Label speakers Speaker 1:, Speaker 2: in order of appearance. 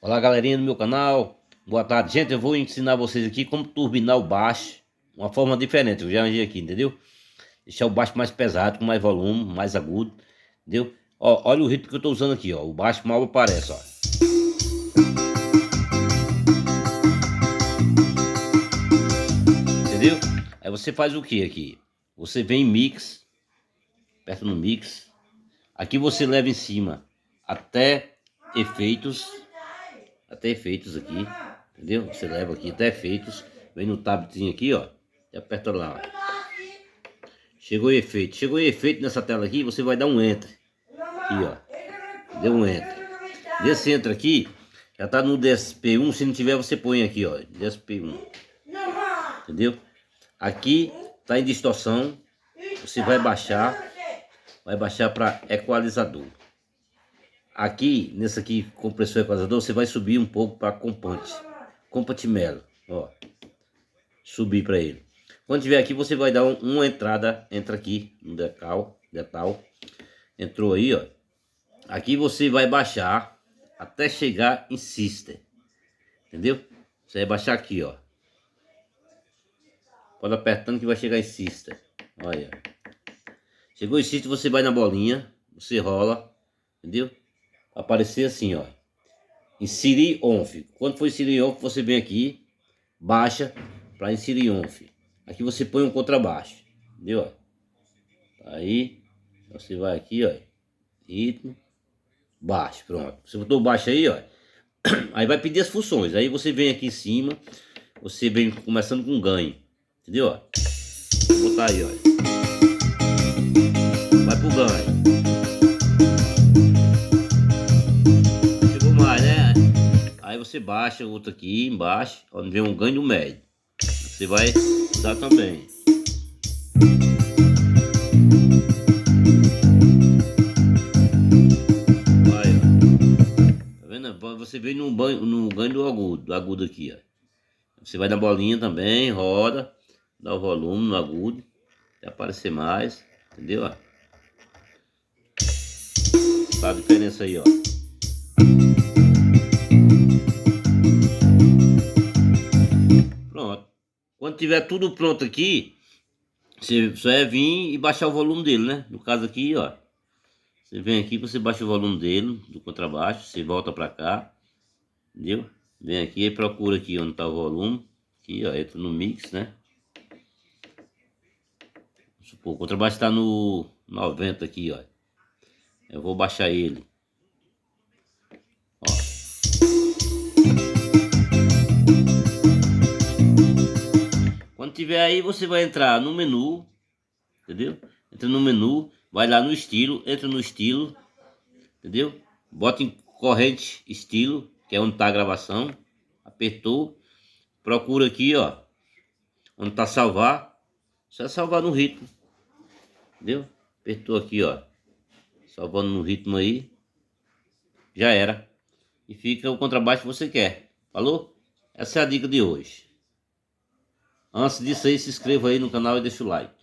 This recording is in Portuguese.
Speaker 1: Olá, galerinha do meu canal, boa tarde. Gente, eu vou ensinar vocês aqui como turbinar o baixo, uma forma diferente. Eu já arranjei aqui, entendeu? Deixar o baixo mais pesado, com mais volume, mais agudo, entendeu? Ó, olha o ritmo que eu tô usando aqui, ó. O baixo mal aparece, ó. Entendeu? Aí você faz o que aqui? Você vem em mix, aperta no mix. Aqui você leva em cima até efeitos, aqui, entendeu? Você leva aqui até efeitos, vem no tabzinho aqui, ó, e aperta lá, ó. Chegou em efeito nessa tela aqui, você vai dar um enter, aqui ó, deu um enter. Desse enter aqui, já tá no DSP1, se não tiver você põe aqui ó, DSP1, entendeu? Aqui tá em distorção, você vai baixar para equalizador. Aqui, nesse aqui, compressor equalizador, você vai subir um pouco para compartimento, ó, subir para ele. Quando tiver aqui, você vai dar uma entrada, entra aqui no decal, entrou aí, ó. Aqui você vai baixar até chegar em Sister, entendeu? Você vai baixar aqui, ó. Pode apertando que vai chegar em Sister, olha. Chegou em Sister, você vai na bolinha, você rola, entendeu? Aparecer assim, ó, inserir ONF. Quando for inserir ONF, você vem aqui, baixa para inserir ONF. Aqui você põe um contrabaixo, entendeu? Aí você vai aqui, ó, ritmo, baixo, pronto. Você botou baixo aí, ó. Aí vai pedir as funções. Aí você vem aqui em cima, você vem começando com ganho, entendeu? Vou botar aí, ó. Vai pro ganho. Chegou mais, né? Aí você baixa outro aqui embaixo, onde vem um ganho do médio. Você vai usar também. Vai, ó. Tá vendo? Você vem no ganho do agudo aqui, ó. Você vai na bolinha também, roda, dá o volume no agudo, vai aparecer mais, entendeu? Ó? Tá a diferença aí, ó. Pronto. Quando tiver tudo pronto aqui, você só é vir e baixar o volume dele, né? No caso aqui, ó. Você vem aqui, você baixa o volume dele, do contrabaixo, você volta pra cá, entendeu? Vem aqui e procura aqui onde tá o volume. Aqui, ó, entra no mix, né? Vamos supor, o contrabaixo tá no 90 aqui, ó. Eu vou baixar ele. Ó. Quando tiver aí, você vai entrar no menu, entendeu? Entra no menu, vai lá no estilo, entra no estilo, entendeu? Bota em corrente estilo, que é onde tá a gravação. Apertou, procura aqui, ó, onde tá salvar. Só é salvar no ritmo, entendeu? Apertou aqui, ó, salvando no ritmo aí, já era. E fica o contrabaixo que você quer. Falou? Essa é a dica de hoje. Antes disso aí, se inscreva aí no canal e deixa o like.